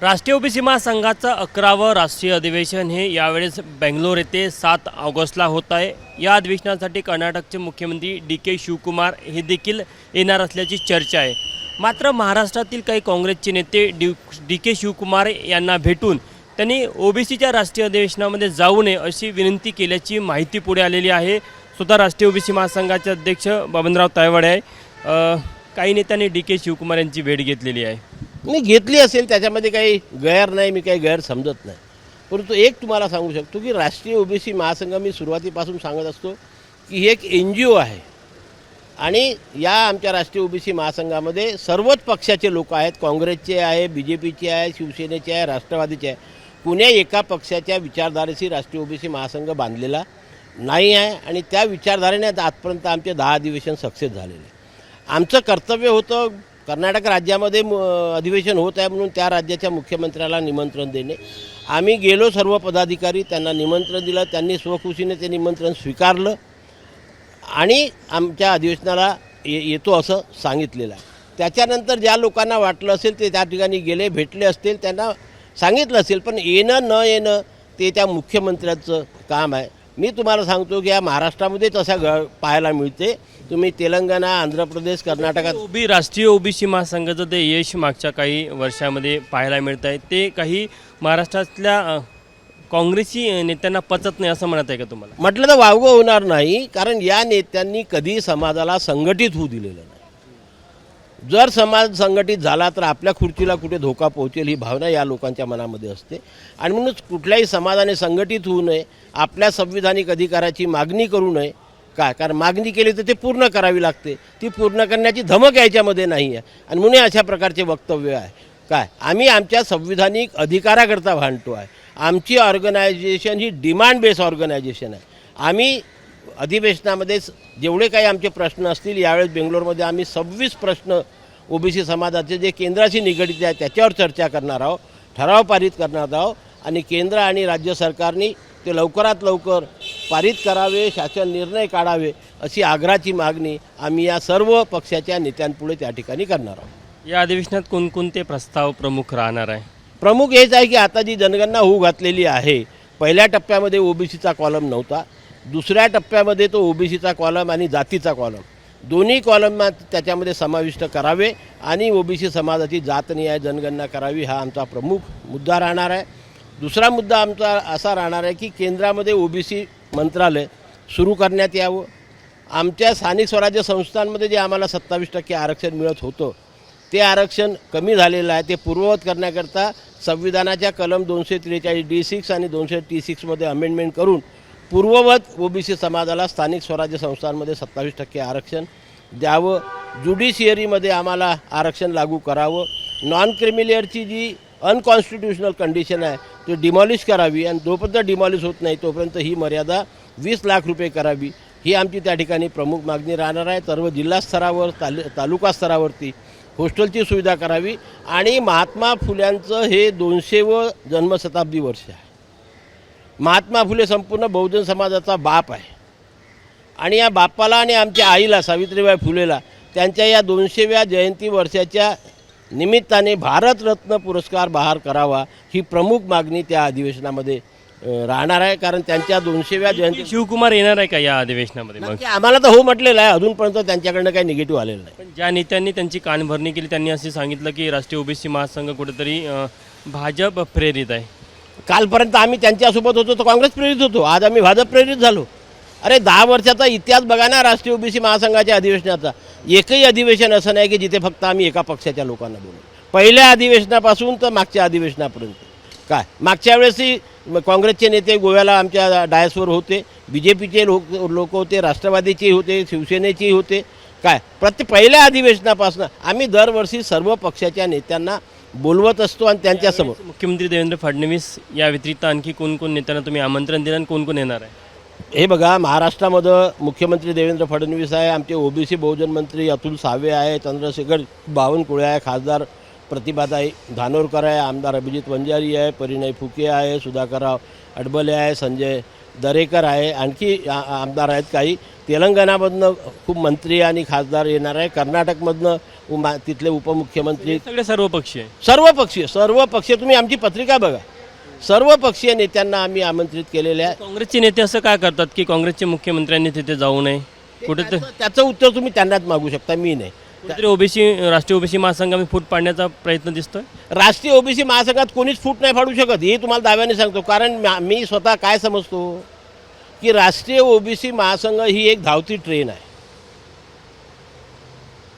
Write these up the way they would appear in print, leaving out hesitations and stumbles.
राष्ट्रीय ओबीसी महासंघाचं 11वं राष्ट्रीय अधिवेशन हे यावेळेस बेंगलोर येथे 7 ऑगस्टला होत आहे। या अधिवेशनासाठी कर्नाटकचे मुख्यमंत्री डी.के. शिवकुमार हे देखील येणार असल्याची चर्चा आहे। मात्र महाराष्ट्रातील काही काँग्रेसचे नेते डी.के. शिवकुमार यांना भेटून त्यांनी ओबीसीच्या राष्ट्रीय अधिवेशनामध्ये जाऊ नये अशी विनंती केल्याची माहिती पुढे आलेली आहे। स्वतः राष्ट्रीय ओबीसी महासंघाचे अध्यक्ष बबनराव तायवाडे आहे। काही नेत्यांनी डी.के. शिवकुमार यांची भेट घेतलेली आहे। मी घेतली असेल, त्याच्यामध्ये काही गैर नाही, मी काही गैर समजत नाही। परंतु एक तुम्हाला सांगू शकतो की राष्ट्रीय ओबीसी महासंघ मी सुरुवातीपासून सांगत असतो की ही एक NGO आहे आणि या आमच्या राष्ट्रीय ओबीसी महासंघामध्ये सर्वच पक्षाचे लोक आहेत। काँग्रेसचे आहे, BJPचे आहे, शिवसेनेचे आहे, राष्ट्रवादीचे आहे। कुण्या एका पक्षाच्या विचारधारेशी राष्ट्रीय ओबीसी महासंघ बांधलेला नाही आहे आणि त्या विचारधारेने आजपर्यंत आमचे 10 अधिवेशन सक्सेस झालेले। आमचं कर्तव्य होतं कर्नाटक राज्यामध्ये अधिवेशन होत आहे म्हणून त्या राज्याच्या मुख्यमंत्र्याला निमंत्रण देणे। आम्ही गेलो, सर्व पदाधिकारी, त्यांना निमंत्रण दिलं, त्यांनी स्वखुशीने ते निमंत्रण स्वीकारलं आणि आमच्या अधिवेशनाला येतो असं सांगितलेलं आहे। त्याच्यानंतर ज्या लोकांना वाटलं असेल ते त्या ठिकाणी गेले, भेटले असतील, त्यांना सांगितलं असेल, पण येणं न येणं ते त्या मुख्यमंत्र्याचं काम आहे। मी तुम्हाला सांगतो की या महाराष्ट्रामध्ये तसा पाहायला मिळते। तुम्ही तेलंगणा, आंध्र प्रदेश, कर्नाटकात राष्ट्रीय ओबीसी महासंघाचं ते यश मागच्या काही वर्षामध्ये पाहायला मिळत आहे, ते काही महाराष्ट्रातल्या काँग्रेसी नेत्यांना पचत नाही असं म्हणत आहे का तुम्हाला? म्हटलं तर वावगं होणार नाही, कारण या नेत्यांनी कधी समाजाला संघटित होऊ दिलेलं नाही। जर समाज संघटित झाला तर आपल्या खुर्चीला कुठे धोका पोहोचेल ही भावना या लोकांच्या मनामध्ये असते आणि म्हणूनच कुठल्याही समाजाने संघटित होऊ नये, आपल्या संविधानिक अधिकाराची मागणी करू नये। काय, कारण मागणी केली तर ते पूर्ण करावी लागते, ती पूर्ण करण्याची धमक याच्यामध्ये नाही आहे आणि म्हणून अशा प्रकारचे वक्तव्य आहे। काय, आम्ही आमच्या संविधानिक अधिकाराकरता भांडतो आहे। आमची ऑर्गनायझेशन ही डिमांड बेस ऑर्गनायझेशन आहे। आम्ही अधिवेशनामध्ये जेवढे काही आमचे प्रश्न असतील, यावेळेस बेंगलोरमध्ये आम्ही 26 प्रश्न ओबीसी समाजाचे जे केंद्राशी निगडित आहेत त्याच्यावर चर्चा करणार आहोत, ठराव पारित करणार आहोत आणि केंद्र आणि राज्य सरकारने ते लवकरात लवकर पारित करावे, शासन निर्णय काढावे अशी आग्रहाची मागणी आम्ही या सर्व पक्षाच्या नेत्यांपुढे त्या ठिकाणी करणार आहोत। या अधिवेशनात कोणकोणते प्रस्ताव प्रमुख राहणार आहे? प्रमुख हेच आहे की आता जी जनगणना होऊ घातलेली आहे, पहिल्या टप्प्यामध्ये ओबीसीचा कॉलम नव्हता, दुसऱ्या टप्प्यामध्ये तो ओबीसीचा कॉलम आणि जातीचा कॉलम दोन्ही कॉलमात त्याच्यामध्ये समाविष्ट करावे आणि ओबीसी समाजाची जातनिहाय जनगणना करावी, हा आमचा प्रमुख मुद्दा राहणार आहे। दुसरा मुद्दा आमचा असा राहणार आहे की केंद्रामध्ये ओबीसी मंत्रालय सुरू करण्यात यावं। आमच्या स्थानिक स्वराज्य संस्थांमध्ये जे आम्हाला 27% आरक्षण मिळत होतं ते आरक्षण कमी झालेलं आहे, ते पूर्ववत करण्याकरता संविधानाच्या कलम 243D6 आणि 200T6मध्ये अमेंडमेंट करून पूर्ववत ओबीसी समाजाला स्थानिक स्वराज्य संस्थांमध्ये 27% आरक्षण द्यावं। ज्युडिशियरीमध्ये आम्हाला आरक्षण लागू करावं। नॉन क्रिमिलियरची जी अनकॉन्स्टिट्युशनल कंडिशन आहे ती डिमॉलिश करावी आणि जोपर्यंत डिमॉलिश होत नाही तोपर्यंत ही मर्यादा 20 लाख रुपये करावी, ही आमची त्या ठिकाणी प्रमुख मागणी राहणार आहे। सर्व जिल्हा स्तरावर, तालुका स्तरावरती हॉस्टेलची सुविधा करावी आणि महात्मा फुल्यांचं हे 200वं जन्मशताब्दी वर्ष आहे। महात्मा फुले संपूर्ण बहुजन समाजाचा बाप आहे आणि या बापाला आणि आमच्या आईला सावित्रीबाई फुलेला त्यांच्या या 200व्या जयंती वर्षाच्या निमित्ताने भारतरत्न पुरस्कार बहाल करावा, ही प्रमुख मागणी त्या अधिवेशनामध्ये राहणार आहे। कारण त्यांच्या 200व्या जयंती शिवकुमार येणार आहे का या अधिवेशनामध्ये? मग आम्हाला तर हो म्हटलेलं आहे, अजूनपर्यंत त्यांच्याकडनं काही निगेटिव्ह आलेलं नाही। पण ज्या नेत्यांनी त्यांची कानभरणी केली त्यांनी असे सांगितलं की राष्ट्रीय ओबीसी महासंघ कुठेतरी भाजप प्रेरित आहे। कालपर्यंत आम्ही त्यांच्यासोबत होतो तर काँग्रेस प्रेरित होतो, आज आम्ही भाजप प्रेरित झालो। अरे 10 वर्षाचा इतिहास बघा ना राष्ट्रीय ओबीसी महासंघाच्या अधिवेशनाचा। एकही अधिवेशन असं नाही की जिथे फक्त आम्ही एका पक्षाच्या लोकांना बोलू, पहिल्या अधिवेशनापासून तर मागच्या अधिवेशनापर्यंत। काय, मागच्या वेळेसही काँग्रेसचे नेते गोव्याला आमच्या डायसवर होते, BJPचे लोक होते, राष्ट्रवादीचे होते, शिवसेनेचे होते। काय, पहिल्या अधिवेशनापासून आम्ही दरवर्षी सर्व पक्षाच्या नेत्यांना बोलवत असतो आणि त्यांच्यासमोर मुख्यमंत्री देवेंद्र फडणवीस या व्यतिरिक्त आणखी कोण कोण नेत्यांना तुम्ही आमंत्रण दिलं आणि कोण कोण येणार आहे? हे बघा, महाराष्ट्रामध्ये मुख्यमंत्री देवेंद्र फडणवीस आहे, आमचे ओबीसी बहुजन मंत्री अतुल सावे आहे, चंद्रशेखर बावनकुळे आहे, खासदार प्रतिभाताई धानोरकर आहे, आमदार अभिजित वंजारी आहे, परिणय फुके आहे, सुधाकरराव अडबले आहे, संजय दरेकर आहे, आणखी आमदार आहेत काही। तेलंगणामधनं खूप मंत्री आणि खासदार येणार आहे. कर्नाटकमधनं तिथले उपमुख्यमंत्री, सगळे सर्वपक्षीय सर्व पक्षीय तुम्ही आमची पत्रिका बघा, सर्व पक्षीय नेत्यांना आम्ही आमंत्रित केलेले आहे. काँग्रेसचे नेते असं काय करतात की काँग्रेसच्या मुख्यमंत्र्यांनी तिथे जाऊ नये? कुठेतरी त्याचं उत्तर तुम्ही त्यांनाच मागू शकता, मी नाही. राष्ट्रीय ओबीसी महासंघामध्ये फूट पाडण्याचा प्रयत्न दिसतोय. राष्ट्रीय ओबीसी महासंघात कोणीच फूट नाही फाडू शकत, हे तुम्हाला दाव्याने सांगतो. कारण मी स्वतः काय समजतो की राष्ट्रीय ओबीसी महासंघ ही एक धावती ट्रेन आहे.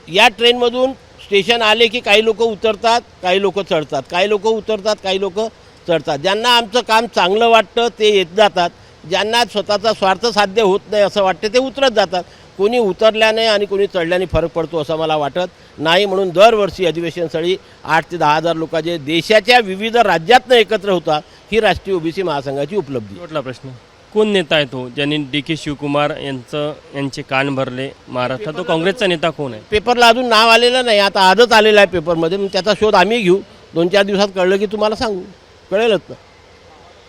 या ट्रेनमधून स्टेशन आले की काही लोक उतरतात, काही लोक चढतात, काही लोक उतरतात, काही लोक चढतात. ज्यांना आमचं काम चांगलं वाटतं ते येत जातात, ज्यांना स्वतःचा स्वार्थ साध्य होत नाही असं वाटतं ते उतरत जातात. कोणी उतरल्याने आणि कोणी चढल्याने फरक पडतो असं मला वाटत नाही. म्हणून दरवर्षी अधिवेशनस्थळी 8 ते 10,000 लोक जे देशाच्या विविध राज्यातनं एकत्र होतात, ही राष्ट्रीय ओबीसी महासंघाची उपलब्धी. शेवटला प्रश्न, कोण नेता आहे तो ज्यांनी DK शिवकुमार यांचे कान भरले महाराष्ट्रात? तो काँग्रेसचा नेता कोण आहे? पेपरला अजून नाव आलेलं नाही, आता आजच आलेलं आहे पेपरमध्ये. मग त्याचा शोध आम्ही घेऊ. 2-4 दिवसात कळलं की तुम्हाला सांगू, कळेलच ना.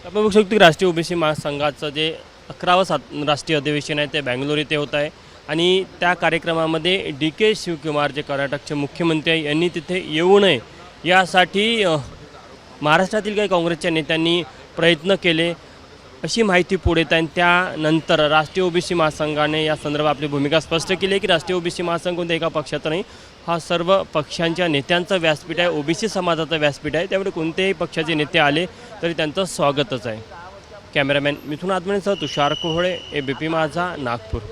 आपण बघू शकतो की राष्ट्रीय ओबीसी महासंघाचं जे 11वं राष्ट्रीय अधिवेशन आहे ते बँगलोर येथे होत आहे आणि त्या कार्यक्रमामध्ये DK शिवकुमार जे कर्नाटकचे मुख्यमंत्री आहे यांनी तिथे येऊ नये यासाठी महाराष्ट्रातील काही काँग्रेसच्या नेत्यांनी प्रयत्न केले अशी माहिती पुढे येत आहे. त्यानंतर राष्ट्रीय ओबीसी महासंघाने या संदर्भात आपली भूमिका स्पष्ट केली आहे की राष्ट्रीय ओबीसी महासंघ कोणत्या एका पक्षाचा नाही, हा सर्व पक्षांच्या नेत्यांचा व्यासपीठ आहे, ओबीसी समाजाचा व्यासपीठ आहे. त्यामुळे कोणत्याही पक्षाचे नेते आले तरी त्यांचं स्वागतच आहे. कॅमेरामॅन मिथुन आदमणेसह तुषार कोहळे, ABP माझा, नागपूर.